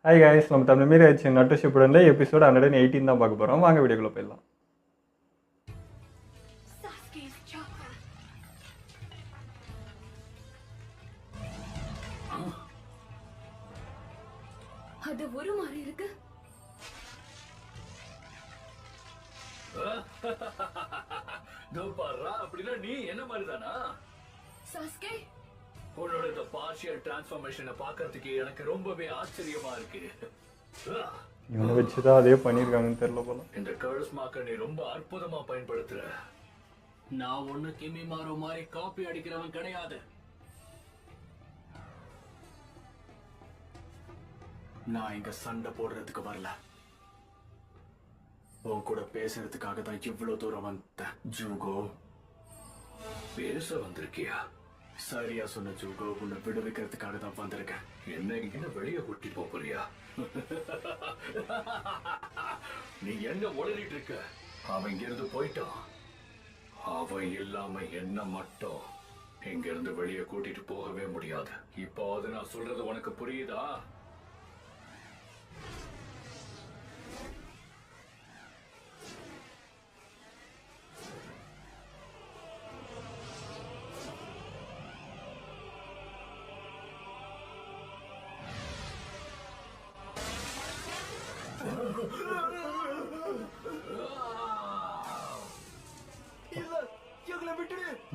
Hi guys, நம்ம தமிழ் மீறி ஆச்சு நட்டு ஷிப்புடன்ல எபிசோட் 118 தான் பார்க்க போகிறோம். வாங்க வீடியோக்குள்ளே போயிடலாம். அது ஒரு மாதிரி இருக்கு. அப்படின்னா நீ என்ன மாதிரிதானா சாஸ்கே? உன்னோட இந்த பார்ஷியல் டிரான்ஸ்ஃபர்மேஷனை பார்க்கறதுக்கு எனக்கு ரொம்பவே ஆச்சரியமா இருக்கு. இவனை வச்சுதான் அதே பண்ணியிருக்காங்கன்னு தெரியல போல. இந்த கர்ஸ் மார்க்கை நீ ரொம்ப அற்புதமா பயன்படுத்துற. நான் ஒண்ணு கிமிமாரோ மாதிரி காப்பி அடிக்கிறவன் கிடையாது. நான் இங்க சண்டை போடுறதுக்கு வரல, உன் கூட பேசுறதுக்காக தான் இவ்வளவு தூரம் வந்தேன். ஜூகோ, பேச வந்திருக்கியா? சரியா சொன்ன ஜூகோ, உன்னை விடுவிக்கிறதுக்காக தான் வந்திருக்கேன். என்ன இங்க வெளியே கூட்டி போறியா? நீ என்ன உளறிட்டு இருக்க? அவன் இங்க இருந்து போயிட்டான். அவன் இல்லாம என்ன மட்டும் இங்க இருந்து வெளியே கூட்டிட்டு போகவே முடியாது. இப்போ அது நான் சொல்றது உனக்கு புரியுதா?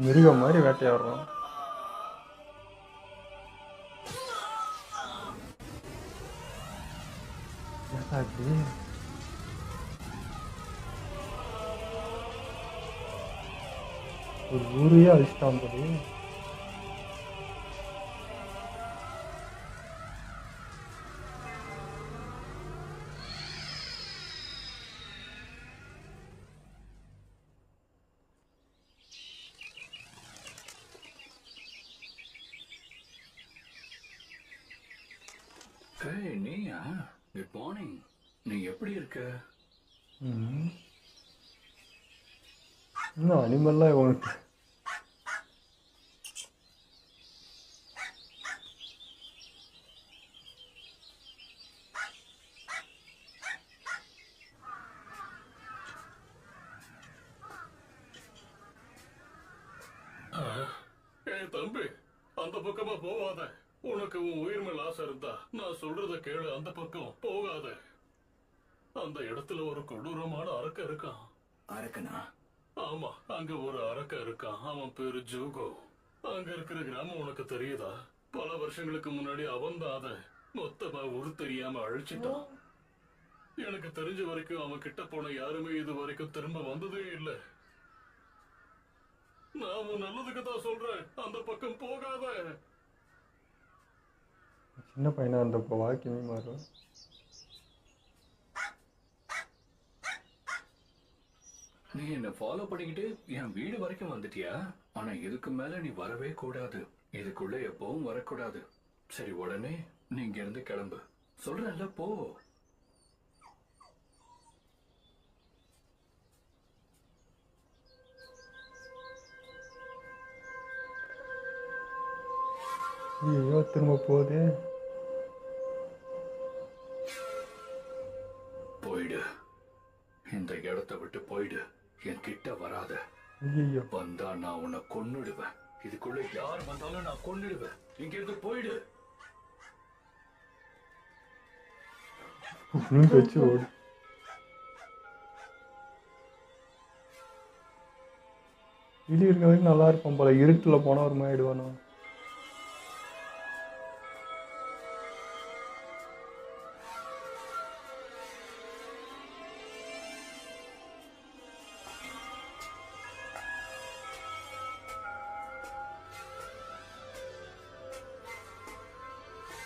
மிருகம் மாதிரி வேட்டையாடுறோம். ஒரு ஊரையே அழிச்சிட்டான் போது. நீயா? Good morning. நீ எப்படி இருக்க? இன்னும் அனிமல்லாம் உனக்கு தம்பி, அந்த பக்கமா போவாத. உனக்கு உன் உயிர் மேல் ஆசை இருந்தா நான் சொல்றத கேளு. அந்த பக்கம் போகாத. அந்த இடத்துல ஒரு கொடூரமான அரக்க இருக்கான். அரக்கனா? ஆமா, அங்க ஒரு அரக்க இருக்கான். அவன் பேரு ஜூகோ. அங்க இருக்கிற கிராமம் உனக்கு தெரியுதா? பல வருஷங்களுக்கு முன்னாடி அவன் தான் அதை மொத்தமா தெரியாம அழிச்சிட்டான். எனக்கு தெரிஞ்ச வரைக்கும் அவன் கிட்ட போன யாருமே இது வரைக்கும் திரும்ப வந்ததே இல்லை. நான் உன் நல்லதுக்கு தான் சொல்றேன், அந்த பக்கம் போகாத. சின்ன பையனா இருந்தப்போ வாக்கியமே மாறும். நீ என்ன ஃபாலோ பண்ணிக்கிட்டு என் வீடு வரைக்கும் வந்துட்டியா? ஆனா இதுக்கு மேல நீ வரவே கூடாது. இதுக்குள்ள எப்பவும் வரக்கூடாது. சரி, உடனே நீ இங்க இருந்து கிளம்பு. சொல்றேன்ல, போ. ஐயோ, திரும்ப போகுது. போயிடு, இந்த இடத்தை விட்டு போயிடு. என் கிட்ட வராத. ஐயோ, வந்தா நான் உன்னை கொன்னுடுவேன். இதுக்குள்ள யார் வந்தாலும் நான் கொன்னுடுவேன். இங்க இருந்து போயிடு. வச்சு ஓடு. இடி இருக்க வரைக்கும் நல்லா இருப்பான் போல. இருட்டுல போனா ஒரு மாதிரி ஆயிடுவானோ.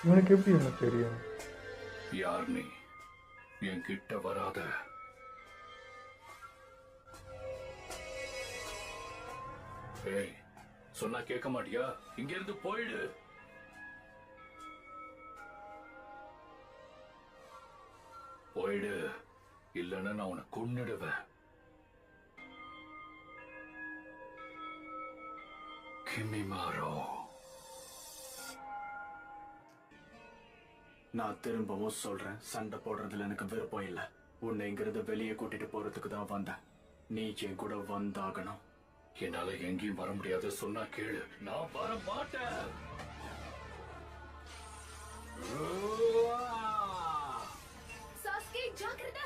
இவனுக்கு எப்படி எனக்கு தெரியும்? யார் நீ? என் கிட்ட வராத. ஏய், சொன்னா கேட்க மாட்டியா? இங்க இருந்து போயிடு. போயிடு, இல்லைன்னா நான் உன்னை கொன்னுடுவேன். கிமிமாரோ, நான் திரும்பவும் சொல்றேன், சண்டை போடுறதுல எனக்கு விருப்பம் இல்ல. உன்னை இங்கிருந்து வெளியே கூட்டிட்டு போறதுக்கு தான் வந்தேன். நீ என் கூட வந்தாகணும். என்னால எங்கேயும் வர முடியாது. சொன்னா கேளு, நான் வர மாட்டேன். சாஸ்கே ஜாக்கிரதை.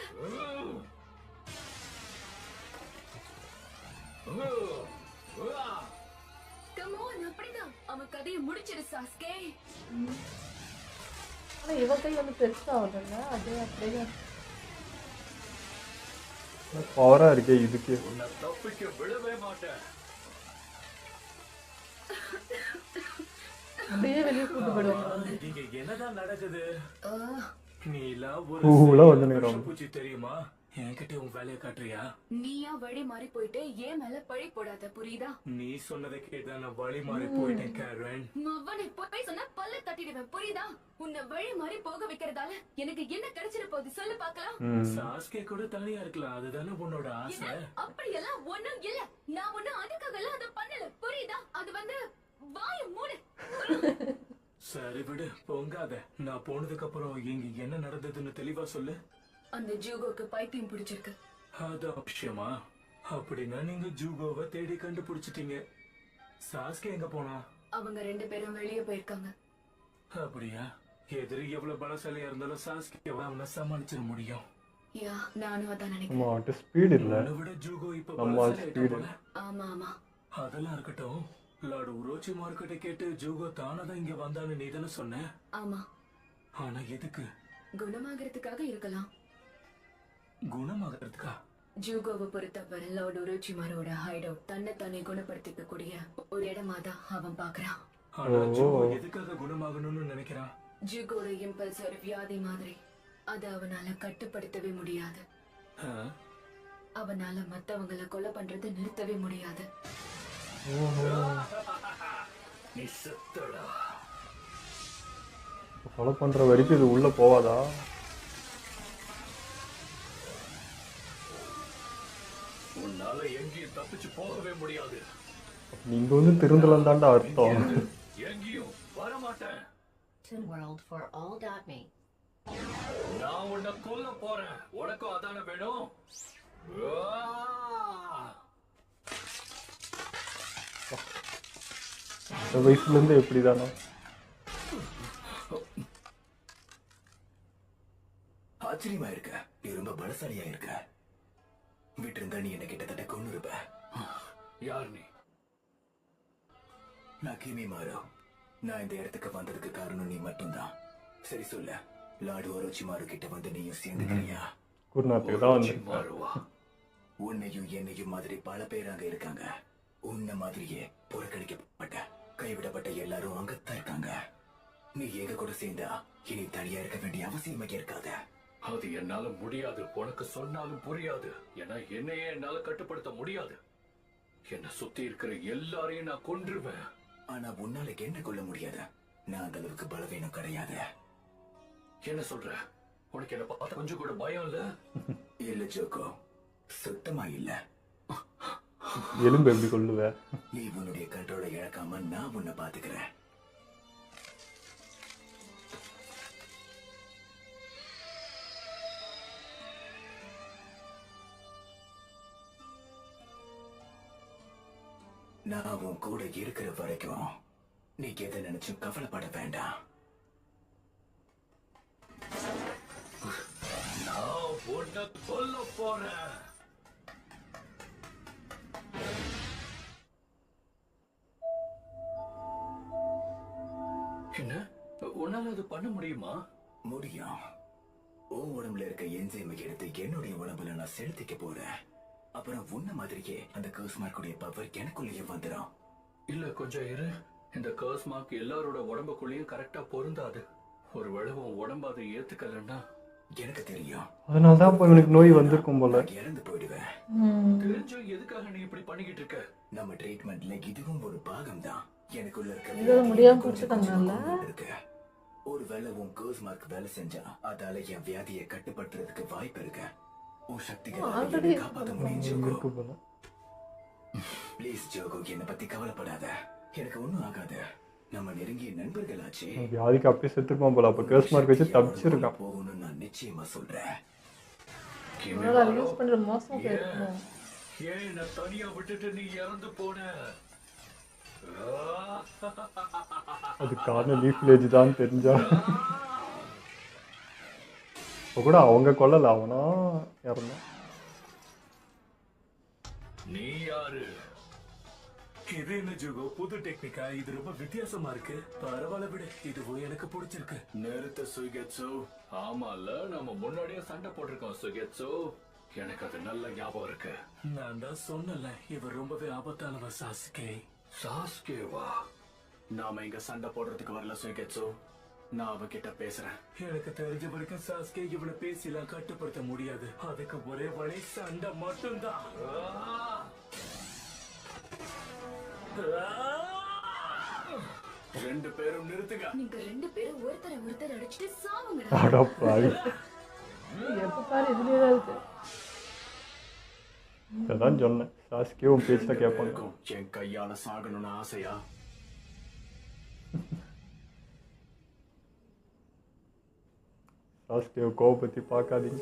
கம் ஆன், அப்படிதான். அவன் கதையை முடிச்சிரு சாஸ்கே. ஆனா இவ கை வந்து பெருசாகுதுல்ல, அது அப்படியே பவரா இருக்கே இதுக்கு. உன்னை தப்பிக்க விடவே மாட்டேன். அப்படியே வெளியே கூட்டு போயிடுவாங்க. இங்க என்னதான் நடக்குது? நீ பூவுல வந்து நிக்கிறோம். பூச்சி தெரியுமா? என்கிட்ட உன் வேலையை காட்டுறியா? நீயா வழி மாறி போயிட்டு ஏன் மேல பழி போடாத, புரியுதா? நீ சொன்னதை கேட்டா நான் வழி மாறி போயிட்டேன் கேரன். மவனை போய் சொன்னா பல்ல தட்டிடுவேன், புரியுதா? உன்னை வழி மாறி போக வைக்கிறதால எனக்கு என்ன கிடைச்சிட போகுது சொல்லு பாக்கலாம். சாஸ்கே கூட தனியா இருக்கலாம், அதுதானே உன்னோட ஆசை. அப்படியெல்லாம் ஒண்ணும் இல்ல. நான் ஒண்ணும் அதுக்காக எல்லாம் அதை பண்ணல, புரியுதா? அது வந்து வாய மூடு. சரி விடு, பொங்காத. நான் போனதுக்கு அப்புறம் இங்க என்ன நடந்ததுன்னு தெளிவா சொல்லு. அந்த ஜூகோக்கு பைத்தியம் பிடிச்சிருக்கு. அதான் விஷயமா? அப்படின்னா நீங்க ஜூகோவை தேடி கண்டுபிடிச்சிட்டீங்க. சாஸ்கே எங்க போனா? அவங்க 2 பேரும் வெளியே போயிருக்காங்க. அப்படியா? எதிரி எவ்வளவு பலசாலியா இருந்தாலும் சாஸ்கே அவனை சமாளிச்சிட முடியும். யா, நானும் அதான் நினைக்கிறேன். ஆமா, அவன்கிட்ட ஸ்பீட் இல்ல. உன்னை விட ஜூகோ இப்ப நம்ம பலசாலியாயிட்டான் speed. போல. ஆமா ஆமா. அதெல்லாம் இருக்கட்டும். லார்டு உரோச்சி மார்க்கெட்டை கேட்டு ஜூகோ தானதான் இங்க வந்தான்னு நீ தானே சொன்ன? ஆமா, ஆனா எதுக்கு? குணமாகறதுக்காக இருக்கலாம். குணமாகறதுக்கா? ஜூகோவை பொறுத்தவரை லார்ட் உரோச்சிமாரோட ஹைட் அவுட் தன்னை குணப்படுத்திக்க கூடிய ஒரு இடமா தான் அவன் பாக்குறான். ஆனா ஜூகோ எதுக்காக குணமாகணும்னு நினைக்கிறான்? ஜூகோட இம்பல்ஸ் ஒரு வியாதி மாதிரி. அது அவனால கட்டுப்படுத்தவே முடியாது. ஆ? அவனால மத்தவங்களை கொலை பண்றதை நிறுத்தவே முடியாது. நீ செத்தடா. கொலை பண்ற வரைக்கும் இது உள்ள போவாதா? உன்னால எங்கேயும் தப்பிச்சு போகவே முடியாது. நீங்க வந்து திருந்தலாம் தாண்டா அர்த்தம். எங்கேயும் வர மாட்டேன். World for all.me. நான் உன்னை கொல்ல போறேன். உனக்கும் அதான வேணும்? இந்த வயசுல இருந்து எப்படிதானோ. ஆச்சரியமா இருக்க. நீ ரொம்ப பலசாலியா இருக்க. வீட்டு இருந்தா நீ என்ன கிட்டத்தட்ட கொண்டு இருப்ப. யார் நீ? நான் கிமி மாரோ. நான் இந்த இடத்துக்கு வந்ததுக்கு காரணம் நீ மட்டும்தான். சரி சொல்ல, லார்டு ஒரோச்சிமாரு கிட்ட வந்து நீயும் சேர்ந்துக்கிறியா? குருநாத்துக்கு தான் வந்து மாறுவா. உன்னையும் என்னையும் மாதிரி பல பேர் அங்க இருக்காங்க. உன்ன மாதிரியே புறக்கணிக்கப்பட்ட கைவிடப்பட்ட எல்லாரும் அங்கத்தான் இருக்காங்க. நீ எங்க கூட சேர்ந்தா இனி தனியா இருக்க வேண்டிய அவசியமே இருக்காத. அது என்னால முடியாது. உனக்கு சொன்னாலும் புரியாது. ஏன்னா என்னையே என்னால கட்டுப்படுத்த முடியாது. என்ன சுத்தி இருக்கிற எல்லாரையும் நான் கொன்றுவேன். ஆனா உன்னால என்ன கொள்ள முடியாத. நான் அந்த அளவுக்கு பலவீனம் கிடையாது. என்ன சொல்ற? உனக்கு என்ன பார்த்த கொஞ்சம் கூட பயம் இல்ல? இல்ல ஜோகோ, சுத்தமா இல்ல. எலும்பு எப்படி கொள்ளுவ? நீ உன்னுடைய கண்ட்ரோலை இழக்காம நான் உன்னை பாத்துக்கிறேன். நான் உன் கூட இருக்கிற வரைக்கும் நீ எதை நினைச்சும் கவலைப்பட வேண்டாம். நான் உன்னை கொல்ல போறேன். என்ன? உன்னால அது பண்ண முடியுமா? முடியும். உன் உடம்புல இருக்க என்சைமை எடுத்து என்னுடைய உடம்புல நான் செலுத்திக்க போறேன். அப்புறம் உன்ன மாதிரியே அந்த கர்ஸ் மார்க்குடைய பவர் எனக்குள்ளேயே வந்துடும். இல்ல, கொஞ்சம் இரு. இந்த கர்ஸ் மார்க் எல்லாரோட உடம்புக்குள்ளேயும் கரெக்டா பொருந்தாது. ஒருவேளை உன் உடம்பு அதை ஏத்துக்கலன்னா எனக்கு தெரியும். அதனாலதான் இப்ப இவனுக்கு நோய் வந்திருக்கும் போல. நான் இறந்து போயிடுவேன். தெரிஞ்சும் எதுக்காக நீ இப்படி பண்ணிக்கிட்டு இருக்க? நம்ம ட்ரீட்மெண்ட்ல இதுவும் ஒரு பாகம் தான். எனக்குள்ள இருக்க இது வியாதியை முடியாம கொஞ்சம் கொடுத்துட்டாங்கல்ல? கொஞ்சமா கொண்டு இருக்கு. ஒருவேளை உன் கர்ஸ் மார்க் வேலை செஞ்சா அதால என் வியாதியை கட்டுப்படுத்துறதுக்கு வாய்ப்பு இருக்கு. உன் சக்திகளை Already காப்பாற்ற முடியும் ஜோகோ. இருக்கு போல. ப்ளீஸ் ஜோகோ, என்னை பத்தி கவலைப்படாத. எனக்கு ஒண்ணும் ஆகாது. நம்ம நெருங்கிய நண்பர்களாச்சே. வியாதிக்கு அப்படியே செத்துருப்பான் போல. அப்போ கேர்ஸ் மார்க் வச்சு தப்பிச்சிருக்கான். போகணும்னு நான் நிச்சயமா சொல்றேன். அதனால அதை யூஸ் பண்றது மோசமா போயிருக்குமோ. ஏன் என்ன தனியா விட்டுட்டு நீ இறந்து போன? அது காரணம் லீஃப் வில்லேஜ் தான் தெரிஞ்சா. இப்போ கூட அவங்க கொல்லல, அவனா இறந்தான். நீ யாரு? இது என்ன ஜுகோ, புது டெக்னிக்கா? இது ரொம்ப வித்தியாசமா இருக்கு. பரவாயில்ல விடு, இதுவும் எனக்கு பிடிச்சிருக்கு. நிறுத்த சுகெட்சு. ஆமால, நம்ம முன்னாடியே சண்டை போட்டிருக்கோம் சுகெட்சு. எனக்கு அது நல்ல ஞாபகம் இருக்கு. நான் தான் சொன்னல, இவர் ரொம்பவே ஆபத்தானவ சாஸ்கே. சாஸ்கேவா? நாம இங்க சண்டை போடுறதுக்கு வரல சுகெட்சு. நான் அவகிட்ட பேசுறேன். எனக்கு தெரிஞ்ச வரைக்கும் சாஸ்கே இவனை பேசிலாம் கட்டுப்படுத்த முடியாது. அதுக்கு ஒரே வழி சண்டை மட்டும்தான். ரெண்டு பேரும் நிறுத்துங்க. நீங்க 2 பேரும் ஒருத்தர் அடிச்சுட்டு சாவுங்கடா. அடப்பாவி. எப்ப பாரு இதுலயே தான் இருக்கு. அதான் சொன்னேன், சாஸ்கே உன் பேச்ச கேட்பாங்க. என் கையால சாகணும்னு ஆசையா? சாஸ்கே கோபத்தி பார்க்காதீங்க.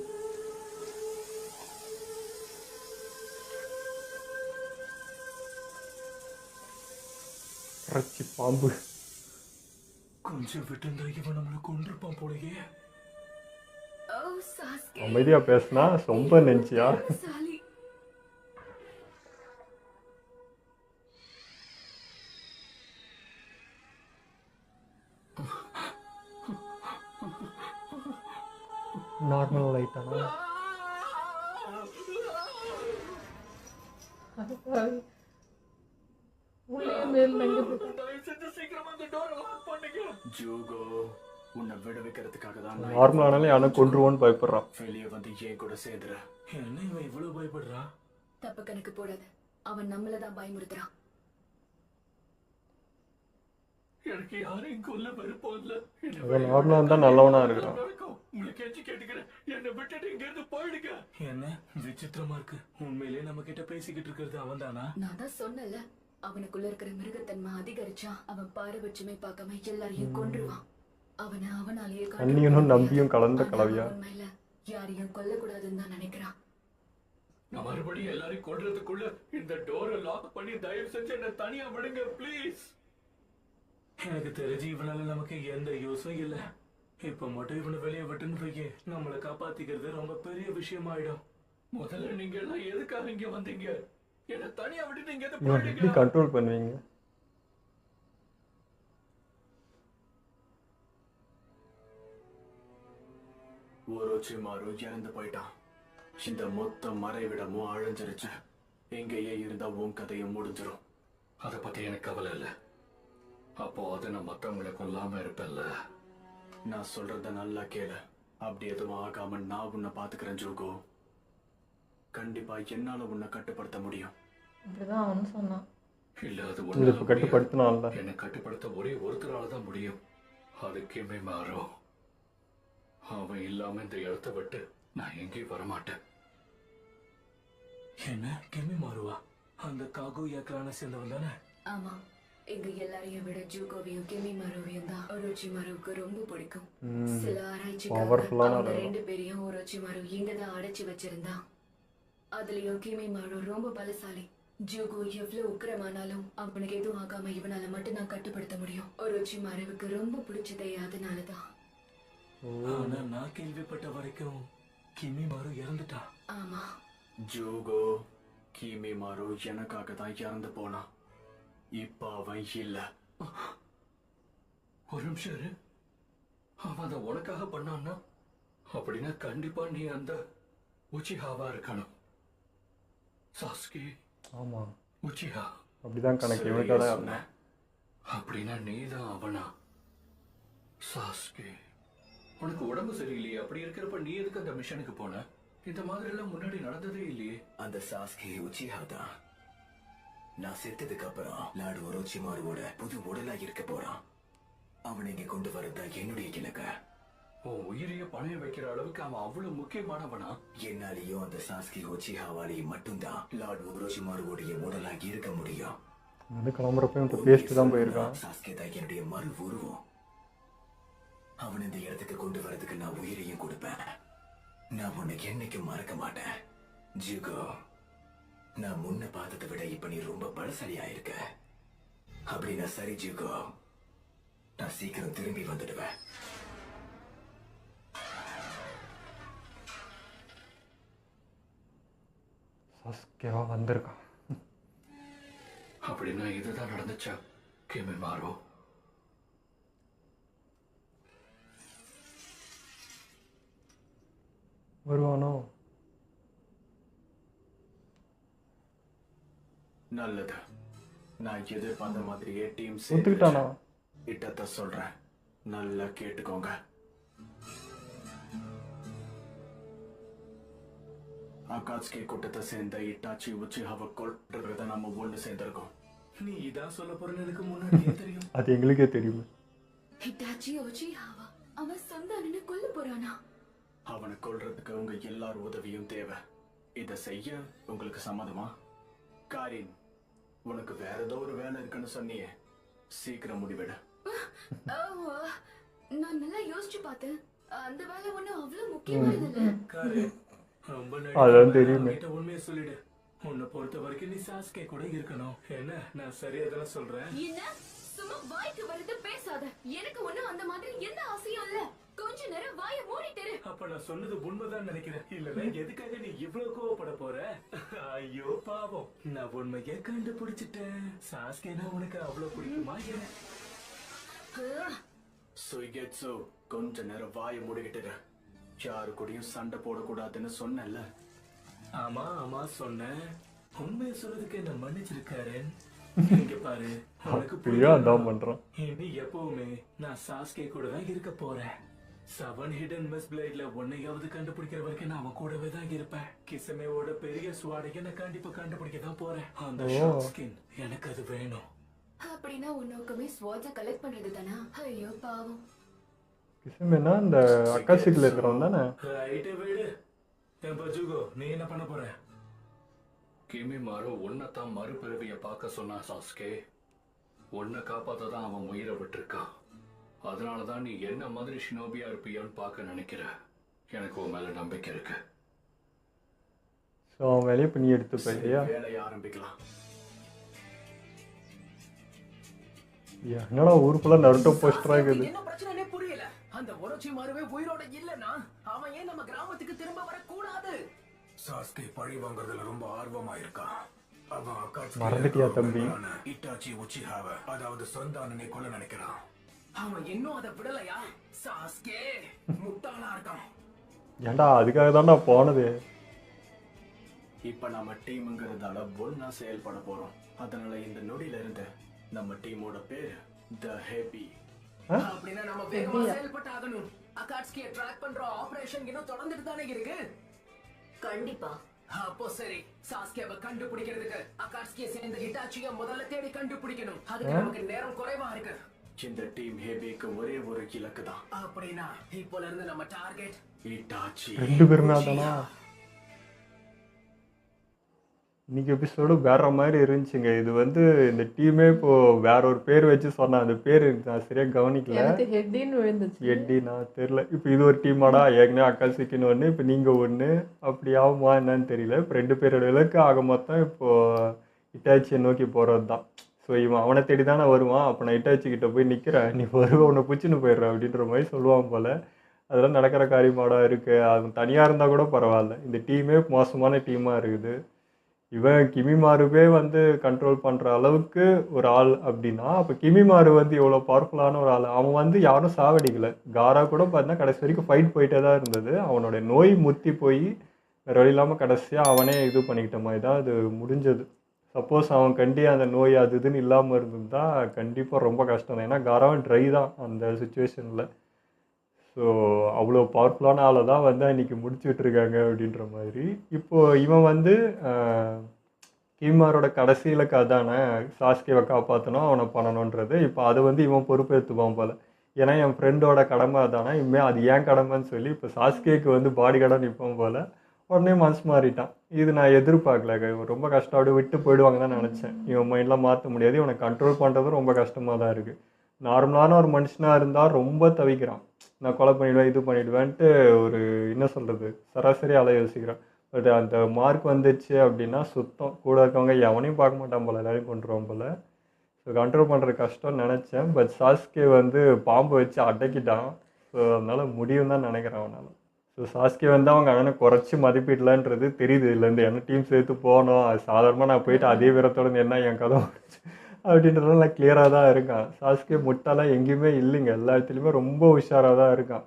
ரச்சி பாம்பு. கொஞ்சம் விட்டுந்தா இவன் நம்மளை கொண்டிருப்பான் போலயே. ஓ சாஸ்கே, அமைதியா பேசினா ரொம்ப நெஞ்சியா. சாலி. நார்மல் லைட்டானா? அது பாரு. உள்ளே மேல் நங்க போயிட்டான். ஜூகோ, உன்னை விடுவிக்கிறதுக்காக தான் நார்மல் ஆனாலே அவனை கொன்றுவோன்னு பயப்படுறான். வெளியே வந்து ஏன் கூட சேர்ந்துற. என்ன இவன் இவ்வளவு பயப்படுறா? தப்பு கணக்கு போடாத. அவன் நம்மளதான் பயமுறுத்துறான். எனக்கு யாரையும் கொல்ல விருப்பம் இல்ல. அவன் நார்மலா இருந்தா நல்லவனா இருக்கிறான். உங்களுக்கு எச்சு கேட்டுக்கிறேன், என்னை விட்டுட்டு இங்க இருந்து போயிடுங்க. என்ன விசித்திரமா இருக்கு. உண்மையிலே நம்ம கிட்ட பேசிக்கிட்டு இருக்கிறது அவன் தானா? நான் தான் சொன்னல, அவனுக்குள்ள இருக்கிற மிருகத்தன்மை அதிகரிச்சா அவன் பாரபட்சமே பார்க்காம எல்லாரையும் கொன்றுவான். அவனாலேயே அந்நியனும் நம்பியும் கலந்த கலவையா. உண்மையில யாரையும் கொல்லக்கூடாதுன்னு தான் நினைக்கிறான். நான் மறுபடியும் எல்லாரையும் கொல்றதுக்குள்ள இந்த டோரை லாக் பண்ணி தயவு செஞ்சு என்ன தனியா விடுங்க ப்ளீஸ். எனக்கு தெரிஞ்சு இவனால நமக்கு எந்த யூஸும் இல்ல. இப்ப மட்டும் இவனை வெளியே விட்டுன்னு போய் நம்மளை காப்பாத்திக்கிறது ரொம்ப பெரிய விஷயம் ஆயிடும். முதல்ல நீங்க எல்லாம் எதுக்காக இங்க வந்தீங்க? என்ன தனியா விட்டுட்டு இங்க இவன் எப்படி போயிடுங்க. கண்ட்ரோல் பண்ணுவீங்க? ஒரோச்சிமாரு இறந்து போயிட்டான். இந்த மொத்த மறைவிடமும் அழிஞ்சிருச்சு. எங்கேயே இருந்தா உன் கதையும் முடிஞ்சிடும். அதை பத்தி எனக்கு கவலை இல்லை. அப்போ அது நான் மத்தவங்களை கொல்லாம இருப்பேன்ல. நான் சொல்றத நல்லா கேளு. அப்படி எதுவும் ஆகாம நான் உன்னை பாத்துக்கிறேன் ஜூகோ. கண்டிப்பா என்னால உன்னை கட்டுப்படுத்த முடியும். அப்படிதான் அவனும் சொன்னான். இல்ல அது இப்ப ஒண்ணு கட்டுப்படுத்தினான்ல. என்னை கட்டுப்படுத்த ஒரே ஒருத்தரால தான் முடியும். அதுக்குமே மாறும். அவன் இல்லாம இந்த இடத்த விட்டு நான் எங்கேயும் வரமாட்டேன். என்ன கெமி மாறுவா? அந்த காகுயா கிளானை சேர்ந்தவன் தானே? ஆமா, எங்க எல்லாரையும் விட ஜூகோவையும் கிமி மருவையும் தான் ஒரோச்சிமாருவுக்கு ரொம்ப பிடிக்கும். சில ஆராய்ச்சிக்காக பவர்ஃபுல்லான அவங்க ஆளு. 2 பேரையும் ஒரோச்சிமாரு இங்கதான் அடைச்சு வச்சிருந்தான். அதுலயும் கிமி மாரு ரொம்ப பலசாலி. ஜூகோ எவ்வளவு உக்கிரமானாலும் அவனுக்கு எதுவும் ஆகாம இவனால மட்டும்தான் கட்டுப்படுத்த முடியும். ஒரோச்சிமாருவுக்கு ரொம்ப பிடிச்சதே அதனாலதான். ஆனா நான் கேள்விப்பட்ட வரைக்கும் கிமி மாரு இறந்துட்டா. ஆமா, ஜூகோ, கிமி மாரு எனக்காக தான் இறந்து போனான். இப்ப அவன் இல்ல. ஒரு நிமிஷம் இரு. அவன் அதை உனக்காக பண்ணான்னா அப்படின்னா கண்டிப்பா நீ அந்த உச்சிஹாவா இருக்கணும். சாஸ்கி. ஆமா, உச்சிஹா. அப்படிதான் கணக்கு. இவனுக்காக தான் சொன்ன. அப்படின்னா நீதான் அவனா? சாஸ்கி, உனக்கு உடம்பு சரியில்லையே. அப்படி இருக்கிறப்ப நீ எதுக்கு அந்த மிஷனுக்கு போன? இந்த மாதிரி எல்லாம் முன்னாடி நடந்ததே இல்லையே. அந்த சாஸ்கே உச்சிஹா தான். நான் செத்ததுக்கு அப்புறம் லார்டு ஒரோச்சிமாருவோட புது உடலா இருக்க போறான். அவனை இங்க கொண்டு வரதா என்னுடைய இலக்க. உன் உயிரையே பணைய வைக்கிற அளவுக்கு அவன் அவ்வளவு முக்கியமானவனா? என்னாலேயும் அந்த சாஸ்கி உச்சிஹாவாலேயும் மட்டும்தான் லார்டு ஒரோச்சிமாருவோடைய உடலா இருக்க முடியும். வந்து கிளம்புறப்ப இப்போ பேஸ்ட்டு தான் போயிருக்கான். சாஸ்கே தான் என்னுடைய மறு உருவம். அவன் இந்த இடத்துக்கு கொண்டு வரதுக்கு நான் உயிரையும் கொடுப்பேன். நான் உன்னை என்னைக்கும் மறக்க மாட்டேன் ஜூகோ. நான் முன்ன பார்த்ததை விட இப்ப நீ ரொம்ப பலசாலியா இருக்க. அப்படின்னா சரி ஜூகோ, நான் சீக்கிரம் திரும்பி வந்துடுவேன். சாஸ்கேவா வந்திருக்கான். அப்படின்னா இதுதான் நடந்துச்சா கிமிமாரோ? வருவானோ? நல்லது. நான் எதிர்பார்த்த மாதிரியே டீம் ஒத்துக்கிட்டானா? இட்டத்தை சொல்றேன், நல்லா கேட்டுக்கோங்க. அகாட்சுகி கூட்டத்தை சேர்ந்த இட்டாச்சி உச்சிஹாவை கொல்றத நம்ம ஒண்ணு சேர்ந்திருக்கோம். நீ இதான் சொல்ல போறேன்னு எனக்கு முன்னாடியே தெரியும். அது எங்களுக்கே தெரியும். ஹிட்டாச்சி உச்சிஹாவா அவன் சொந்த அண்ணனை கொல்ல போறானா? அவனை கொல்றதுக்கு உங்க எல்லார் உதவியும் தேவை. இதை செய்ய உங்களுக்கு சம்மதமா? காரின், உனக்கு வேற ஏதோ ஒரு வேலை இருக்குன்னு சொன்னியே, சீக்கிரம் முடிவிட. நான் நல்லா யோசிச்சு பார்த்தேன். அந்த வேலை ஒண்ணும் அவ்வளவு முக்கியமானது இல்ல. காரின், ரொம்ப அதான் தெரியுமே. நடிக்கிட்ட உண்மையை சொல்லிடு. உன்னை பொறுத்த வரைக்கும் நீ சாஸ்கே கூட இருக்கணும். என்ன, நான் சரியா தானே சொல்றேன்? என்ன சும்மா வாய்க்கு வருது பேசாத. எனக்கு ஒண்ணும் அந்த மாதிரி எந்த ஆசையும் இல்ல. கொஞ்ச நேரம் வாயை மூடிட்டு. அப்ப நான் சொன்னது உண்மைதான் நினைக்கிறேன். இல்லன்னா எதுக்காக நீ இவ்வளவு கோவப்பட போற? ஐயோ பாவம், நான் உண்மையை கண்டுபிடிச்சிட்டேன். சாஸ்கேனா உனக்கு அவ்வளவு பிடிக்குமா? சுய்கெட்சு, கொஞ்ச நேரம் வாயை மூடிக்கிட்டு. யாரு கூடயும் சண்டை போடக்கூடாதுன்னு சொன்னேன்ல. ஆமா ஆமா சொன்னேன். உண்மையை சொல்றதுக்கு என்ன மன்னிச்சிருக்காரு. இங்க பாரு, உனக்கு அப்படியா அதான் பண்றான். இனி எப்பவுமே நான் சாஸ்கே கூட தான் இருக்க போறேன். 7 ஹிடன் மிஸ் பிளேட்ல ஒன்னையாவது கண்டுபிடிக்கிற வரைக்கும் நான் அவன் கூடவே தான் இருப்பேன். கிசமேவோட பெரிய சுவாடையை நான் கண்டிப்பா கண்டுபிடிக்க தான் போறேன். அந்த ஷார்ட் ஸ்கின் எனக்கு அது வேணும். அப்படின்னா உன் நோக்கமே ஸ்வாட்ஸை கலெக்ட் பண்றது தானா? ஐயோ பாவம். கிசமேனா இந்த அக்காசிக்கில் இருக்கிறவன் தானே? ரைட்டு வீடு. என் பஜுகோ, நீ என்ன பண்ண போற? கிமிமாரோ உன்னைத்தான் மறுபிறவிய பார்க்க சொன்னான் சாஸ்கே. உன்னை காப்பாத்த தான் அவன் உயிரை விட்டுருக்கான். அதனாலதான் நீ என்ன மாதிரி ஷினோபியா இருப்பியான்னு பார்க்க நினைக்கிற. எனக்கு உன் மேல நம்பிக்கை இருக்கு. ஸோ அவன் வேலையை இப்போ நீ எடுத்துப்ப இல்லையா? வேலையை ஆரம்பிக்கலாம். என்னடா ஊருக்குள்ள நருட்டோ போஸ்டரா இருக்குது. என்ன பிரச்சனைனே புரியல. அந்த ஒரோச்சி மாறுவே உயிரோட இல்லனா அவன் ஏன் நம்ம கிராமத்துக்கு திரும்ப வர கூடாது? சாஸ்கே பழி வாங்குறதுல ரொம்ப ஆர்வமா இருக்கான். அவன் அகாட்சுகி மறந்துட்டியா தம்பி? இட்டாச்சி உச்சிஹாவை, அதாவது சொந்த அண்ணனை கொல்ல நினைக்கிறான். அவன் இன்னும் அதை விடலையா? சாஸ்கே முட்டாளா இருக்கான். ஏன்டா அதுக்காக தான்டா போனது. இப்ப நம்ம டீம்ங்கிறதால ஒன்னா செயல்பட போறோம். அதனால இந்த நொடியில இருந்து நம்ம டீமோட பேரு தி ஹேப்பி. அப்படின்னா நம்ம வேகமா செயல்பட்டு ஆகணும். அகாட்சுகியை ட்ராக் பண்ற ஆபரேஷன் இன்னும் தொடர்ந்துட்டு தானே இருக்கு. கண்டிப்பா. அப்போ சரி, சாஸ்கேவை கண்டுபிடிக்கிறதுக்கு அகாட்சுகியை சேர்ந்த ஹிட்டாச்சியை முதல்ல தேடி கண்டுபிடிக்கணும். அதுக்கு நமக்கு நேரம் குறைவா இருக்கு. இந்த டீம் ஹேபிக்கு ஒரே ஒரு இலக்கு தான். அப்படின்னா இப்போல இருந்து நம்ம டார்கெட் இட்டாச்சி. 2 பேருமே தானா? இன்னைக்கு எபிசோடு வேற மாதிரி இருந்துச்சுங்க. இது வந்து இந்த டீமே இப்போ வேற ஒரு பேர் வச்சு சொன்னா, அந்த பேர் நான் சரியா கவனிக்கல. எனக்கு ஹெட்டின்னு விழுந்துச்சு. எட்டினா தெரியல. இப்போ இது ஒரு டீமாடா? ஏற்கனவே அக்காசிக்குன்னு ஒன்று, இப்போ நீங்கள் ஒன்று. அப்படி ஆகுமா என்னன்னு தெரியல. இப்போ 2 பேரோட இலக்கு ஆக மொத்தம் இப்போ இட்டாச்சியை நோக்கி போகிறது தான். ஸோ இவன் அவனை தேடி தானே வருவான். அப்போ நான் இட்டாச்சி கிட்ட போய் நிற்கிறேன், நீ வருவ உன்னை பிடிச்சின்னு போயிடுற அப்படின்ற மாதிரி சொல்லுவான் போல். அதெல்லாம் நடக்கிற காரியமாடா இருக்குது. அவன் தனியாக இருந்தால் கூட பரவாயில்ல. இந்த டீமே மோசமான டீமாக இருக்குது. இவன் கிமிமாருவே வந்து கண்ட்ரோல் பண்ணுற அளவுக்கு ஒரு ஆள் அப்படின்னா, அப்போ கிமிமாரு வந்து எவ்வளோ பவர்ஃபுல்லான ஒரு ஆள். அவன் வந்து யாரும் சாவடிக்கலை. காரா கூட பார்த்தீங்கன்னா கடைசி வரைக்கும் ஃபைட் போயிட்டே தான் இருந்தது. அவனோட நோய் முத்தி போய் வேறு வழி இல்லாமல் கடைசியாக அவனே இது பண்ணிக்கிட்ட மாதிரி தான் அது முடிஞ்சது. சப்போஸ் அவன் அந்த நோய் அது இதுன்னு இல்லாமல் இருந்திருந்தா கண்டிப்பாக ரொம்ப கஷ்டம் தான். ஏன்னா காராவும் ட்ரை தான் அந்த சுச்சுவேஷனில். ஸோ அவ்வளோ பவர்ஃபுல்லான ஆளை தான் வந்து அன்றைக்கி முடிச்சு விட்டுருக்காங்க அப்படின்ற மாதிரி. இப்போது இவன் வந்து கிமிமாரோட கடைசி இலக்கு அதானே, சாஸ்கேவை காப்பாற்றணும், அவனை பண்ணணுன்றது. இப்போ அதை வந்து இவன் பொறுப்பேற்றுப்பான் போல். ஏன்னா என் ஃப்ரெண்டோட கடமை அதானே, இனிமேல் அது ஏன் கடமைன்னு சொல்லி இப்போ சாஸ்கேக்கு வந்து பாடி கார்டாக நிற்பான் போல். உடனே மனசு மாறிட்டான். இது நான் எதிர்பார்க்கல. ரொம்ப கஷ்டம் விட்டு போயிடுவாங்க தான் நினச்சேன். இவன் மைண்ட்லாம் மாற்ற முடியாது. இவனை கண்ட்ரோல் பண்ணுறதும் ரொம்ப கஷ்டமாக தான் இருக்குது. நார்மலான ஒரு மனுஷனாக இருந்தால் ரொம்ப தவிக்கிறான். நான் கொலை பண்ணிவிடுவேன் இது பண்ணிவிடுவேன்ட்டு ஒரு என்ன சொல்கிறது சராசரி ஆளை யோசிக்கிறான். பட் அந்த மார்க் வந்துச்சு அப்படின்னா சுத்தம் கூட இருக்கவங்க எவனையும் பார்க்க மாட்டான் போல், எல்லாரையும் கொண்டுருவான் போல். ஸோ கண்ட்ரோல் பண்ணுறது கஷ்டம்னு நினச்சேன். பட் சாஸ்கே வந்து பாம்பு வச்சு அடக்கிட்டான். ஸோ அதனால் முடியும் தான் நினைக்கிறேன் அவனால். ஸோ சாஸ்கே வந்து அவங்க அண்ணனை குறைச்சி மதிப்பிடலான்றது தெரியுது இதுலேருந்து. என்ன டீம் சேர்த்து போனோம், அது சாதாரணமாக நான் போயிட்டு அதே வீரத்தோடு என்ன என் கதை முடிச்சு அப்படின்றதுலாம் நான் கிளியராக தான் இருக்கான். சாஸ்கே முட்டாலாம் எங்கேயுமே இல்லைங்க, எல்லா இடத்துலையுமே ரொம்ப உஷாராக தான் இருக்கான்.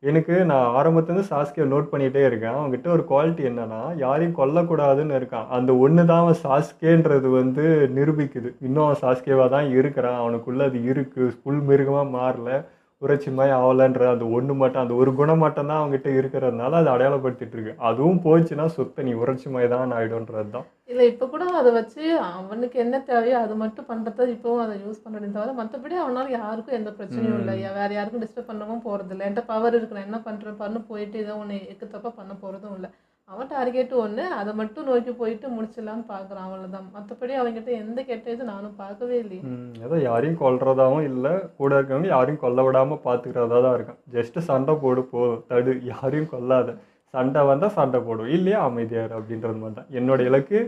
எனக்கு நான் ஆரம்பத்துலேருந்து சாஸ்கே நோட் பண்ணிகிட்டே இருக்கேன். அவங்ககிட்ட ஒரு குவாலிட்டி என்னென்னா யாரையும் கொல்லக்கூடாதுன்னு இருக்கான். அந்த ஒன்று தான் அவன் சாஸ்கேன்றது வந்து நிரூபிக்குது. இன்னும் அவன் சாஸ்கேவாக தான் இருக்கிறான். அவனுக்குள்ளே அது இருக்குது, புல் மிருகமாக மாறல, உரைச்சிமாய் ஆகலைன்ற அந்த ஒன்று மட்டும், அந்த ஒரு குணம் மட்டும் தான் அவங்ககிட்ட இருக்கிறதுனால அது அடையாளப்படுத்திட்டு இருக்கு. அதுவும் போச்சுன்னா சுத்த நீ உரைச்சிமாய் தான் ஆகிடும்ன்றது தான். இல்லை இப்போ கூட அதை வச்சு அவனுக்கு என்ன தேவையோ அது மட்டும் பண்ணுறத இப்போவும் அதை யூஸ் பண்ணுறதே தவிர மற்றபடி அவனால் யாருக்கும் எந்த பிரச்சனையும் இல்லை. வேறு யாருக்கும் டிஸ்டர்ப் பண்ணவும் போகிறது இல்லை. என்கிட்ட பவர் இருக்கு, நான் என்ன பண்ணுறேன் பண்ணு போயிட்டு இதை ஒன்று எக்கு தப்பாக பண்ண போகிறதும் இல்லை. அவன் டார்கெட்டு ஒன்று, அதை மட்டும் நோக்கி போயிட்டு முடிச்சிடலான்னு பார்க்குறான், அவ்வளோதான். மற்றபடி அவங்ககிட்ட எந்த கெட்ட இது நானும் பார்க்கவே இல்லையே. ஏதோ யாரையும் கொல்றதாவும் இல்லை, கூட இருக்கவங்க யாரையும் கொல்ல விடாமல் பார்த்துக்கிறதா தான் இருக்கான். ஜஸ்ட்டு சண்டை போடு போதும், தடு, யாரையும் கொல்லாத. சண்டை வந்தால் சண்டை போடும், இல்லையா அமைதியார் அப்படின்றது மாதிரி தான். என்னோட இலக்கு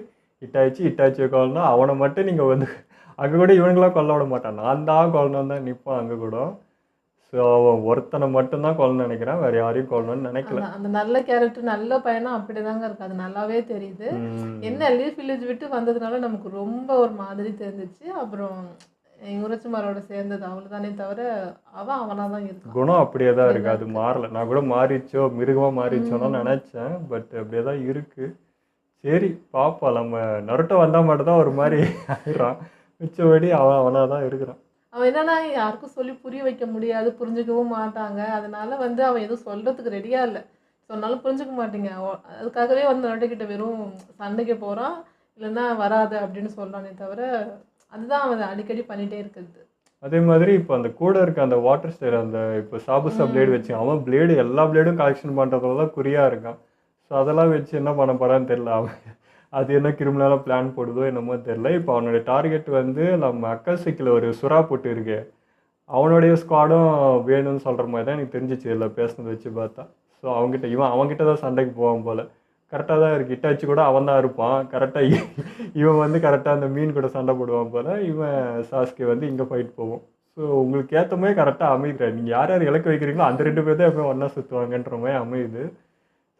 இட்டாச்சி கொல்லணும். அவனை மட்டும் நீங்கள் வந்து அங்கே கூட இவனுங்களாம் கொல்ல விட மாட்டான், நான் தான் கொல்லணும் தான் நிற்பான் அங்கே கூட. ஸோ அவன் ஒருத்தனை மட்டும்தான் கொல்லணும்னு நினைக்கிறான், வேறு யாரையும் கொல்லணும்னு நினைக்கல. அந்த நல்ல கேரக்டர் நல்ல பையனா அப்படி தாங்க இருக்கு, அது நல்லாவே தெரியுது. என்ன லீஃப் வில்லேஜ் விட்டு வந்ததுனால நமக்கு ரொம்ப ஒரு மாதிரி தெரிஞ்சிச்சு. அப்புறம் உரச்சிமாரோட சேர்ந்தது அவ்வளோதானே தவிர அவனாக தான் இருக்கு. குணம் அப்படியே தான் இருக்குது, அது மாறலை. நான் கூட மாறிச்சோ மிருகமாக மாறிச்சோன்னு நினச்சேன். பட் அப்படியே தான் இருக்குது. சரி பார்ப்போம். நம்ம நருட்டோ வந்தால் மட்டும்தான் ஒரு மாதிரி ஆயிடுறான், மிச்சபடி அவனாக தான் இருக்கிறான். அவன் என்னன்னா யாருக்கும் சொல்லி புரிய வைக்க முடியாது, புரிஞ்சுக்கவும் மாட்டாங்க. அதனால வந்து அவன் எதுவும் சொல்கிறதுக்கு ரெடியாக இல்லை. சொன்னாலும் புரிஞ்சுக்க மாட்டேங்க. அதுக்காகவே வந்து நருட்டோக்கிட்ட வெறும் சண்டைக்கு போகிறான், இல்லைன்னா வராது அப்படின்னு சொல்கிறானே தவிர அதுதான் அவன் அடிக்கடி பண்ணிகிட்டே இருக்குது. அதே மாதிரி இப்போ அந்த கூட இருக்க அந்த வாட்டர் ஸ்டைல், அந்த இப்போ சாபுசா பிளேடு வச்சு அவன் பிளேடு எல்லா பிளேடும் கலெக்ஷன் பண்ணுறதுல தான் குறியாக இருக்கான். ஸோ அதெல்லாம் வச்சு என்ன பண்ண போகிறான்னு தெரில. அவன் அது என்ன கிரிமினலாக பிளான் போடுதோ என்னமோ தெரில. இப்போ அவனுடைய டார்கெட் வந்து நம்ம அக்காசிக்கில் ஒரு சுறா போட்டு இருக்கு, அவனுடைய ஸ்குவாடும் வேணும்னு சொல்கிற மாதிரி தான் எனக்கு தெரிஞ்சிச்சு இதில் பேசுனது வச்சு பார்த்தா. ஸோ அவங்ககிட்ட தான் சண்டைக்கு போவான் போல். கரெக்டாக தான் இருக்குது. இட்டாச்சி கூட அவன் தான் இருப்பான் கரெக்டாக. இவன் வந்து கரெக்டாக அந்த மீன் கூட சண்டை போடுவான் போல். இவன் சாஸ்கே வந்து இங்கே ஃபைட் போவோம். ஸோ உங்களுக்கு ஏற்ற மாதிரி கரெக்டாக அமைகிறார். நீங்கள் யார் யார் இலக்கு வைக்கிறீங்களோ அந்த 2 பேர் தான் எப்போ ஒன்றா சுற்றுவாங்கன்ற மாதிரி அமையுது.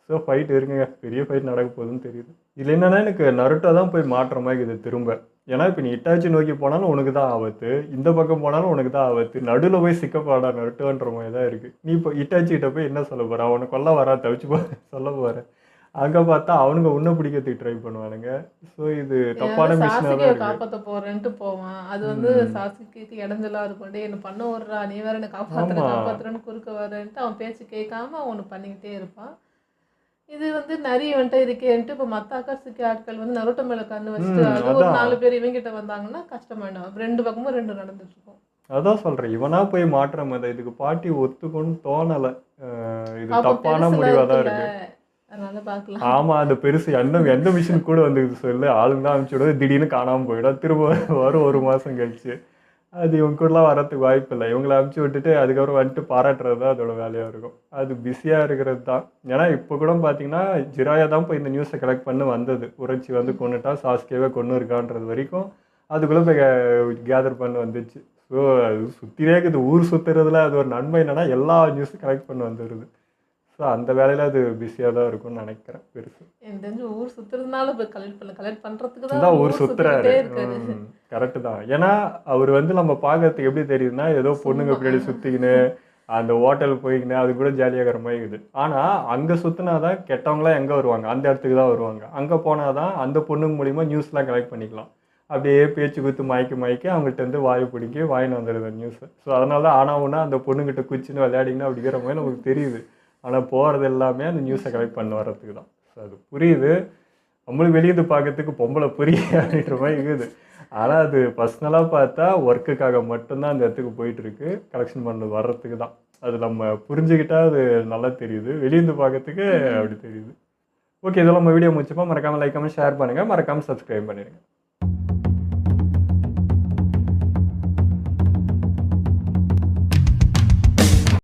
ஸோ ஃபைட் இருக்குங்க, பெரிய ஃபைட் நடக்க போகுதுன்னு தெரியுது. இதில் என்னென்னா எனக்கு நருட்டோ தான் போய் மாற்றுற மாதிரி இருக்குது திரும்ப. ஏன்னா இப்போ நீ இட்டாச்சி நோக்கி போனாலும் உனக்கு தான் ஆபத்து, இந்த பக்கம் போனாலும் உனக்கு தான் ஆபத்து, நடுவில் போய் சிக்கப்பாடா நருட்டோன்ற மாதிரி தான் இருக்குது. நீ இப்போ இட்டாச்சிக்கிட்ட போய் என்ன சொல்ல போகிற, அவனை கொல்ல வரா தவிச்சு சொல்ல போகிற. அங்கே பார்த்தா அவனுங்க உன்னை பிடிக்கிறதுக்கு ட்ரை பண்ணுவானுங்க. ஸோ இது தப்பான மிஷினாக தான் காப்பாற்ற போறேன்ட்டு போவான். அது வந்து சாஸ்கேக்கு இடைஞ்சலா இருக்கும். டே என்ன பண்ண விடுறா, நீ வேற என்ன காப்பாத்துறேன்னு குறுக்க வரேன்ட்டு அவன் பேச்சு கேட்காம அவனு பண்ணிக்கிட்டே இருப்பான். இது வந்து நிறைய வந்துட்டு இருக்கேன்ட்டு இப்போ மற்ற அக்காசுக்கு ஆட்கள் வந்து நருட்டோ மேலே கண்ணு வச்சுட்டு அது ஒரு 4 பேர் இவங்கிட்ட வந்தாங்கன்னா கஷ்டமாயிடும். 2 பக்கமும் 2 நடந்துட்டு இருக்கும். அதான் சொல்கிறேன், இவனா போய் மாற்ற மாதிரி இதுக்கு பாட்டி ஒத்துக்கணும்னு தோணலை. இது தப்பான முடிவாக தான் இருக்கு. அதனால பார்க்கலாம். ஆமாம், அந்த பெருசு எந்த மிஷின் கூட வந்துக்குது சொல்லு, ஆளுங்க தான் அனுப்பிச்சு விடுவது, திடீர்னு காணாமல் போயிடும், திரும்ப வரும் 1 மாதம் கழிச்சு. அது இவங்க கூடலாம் வரத்துக்கு வாய்ப்பு இல்லை. இவங்களை அனுப்பிச்சி விட்டுட்டு அதுக்கப்புறம் வந்துட்டு பாராட்டுறது தான் அதோட வேலையாக இருக்கும். அது பிஸியாக இருக்கிறது தான். ஏன்னா இப்போ கூட பார்த்தீங்கன்னா ஜிராயா தான் இப்போ இந்த நியூஸை கலெக்ட் பண்ணி வந்தது. உரைச்சி வந்து கொண்டுட்டா, சாஸ்கேவே கொண்டு இருக்கான்றது வரைக்கும் அதுக்குள்ளே போய் கேதர் பண்ணி வந்துச்சு. ஸோ அது சுற்றிலே இருக்குது. ஊர் சுற்றுறதுல அது ஒரு நன்மை என்னென்னா எல்லா நியூஸும் கலெக்ட் பண்ணி வந்துடுது. ஸோ அந்த வேலையில் அது பிஸியாக தான் இருக்கும்னு நினைக்கிறேன். பெருசு எனக்கு தெரிஞ்சு ஊர் சுற்றுறதுனால இப்போ கலெக்ட் பண்ணுறதுக்கு தான் ஊர் சுற்றுறாரு. கரெக்டு தான். ஏன்னா அவர் வந்து நம்ம பார்க்கறதுக்கு எப்படி தெரியுதுன்னா ஏதோ பொண்ணுங்க பின்னாடி சுற்றிக்கின்னு அந்த ஹோட்டல் போய்க்கின்னு அது கூட ஜாலியாகிற மாதிரி இருக்குது. ஆனால் அங்கே சுற்றினா தான் கெட்டவங்களாம் எங்கே வருவாங்க, அந்த இடத்துக்கு தான் வருவாங்க. அங்கே போனால் தான் அந்த பொண்ணுங்க மூலிமா நியூஸ்லாம் கலெக்ட் பண்ணிக்கலாம். அப்படியே பேச்சு குத்து மயக்கி அவங்கள்ட்ட வந்து வாயை பிடிக்கி வாங்கின்னு வந்துடுது நியூஸை. ஸோ அதனால தான் ஆனாவுன்னா அந்த பொண்ணுங்கிட்ட குச்சின்னு விளையாடிங்கன்னா அப்படிங்கிற மாதிரி நமக்கு தெரியுது. ஆனால் போகிறது எல்லாமே அந்த நியூஸை கலெக்ட் பண்ண வர்றதுக்கு தான். ஸோ அது புரியுது. நம்மளுக்கு வெளியிருந்து பார்க்கறதுக்கு பொம்பளை புரியுது அப்படின்ற மாதிரி இருக்குது. ஆனால் அது பர்சனலாக பார்த்தா ஒர்க்குக்காக மட்டும்தான் அந்த இடத்துக்கு போயிட்டுருக்கு, கலெக்ஷன் பண்ணது வர்றதுக்கு தான். அது நம்ம புரிஞ்சுக்கிட்டால் அது நல்லா தெரியுது, வெளியிருந்து பார்க்கறதுக்கு அப்படி தெரியுது. ஓகே, இதெல்லாம் நம்ம வீடியோ முடிச்சப்போ மறக்காமல் லைக் கமெண்ட் ஷேர் பண்ணுங்கள், மறக்காமல் சப்ஸ்கிரைப் பண்ணிடுங்க.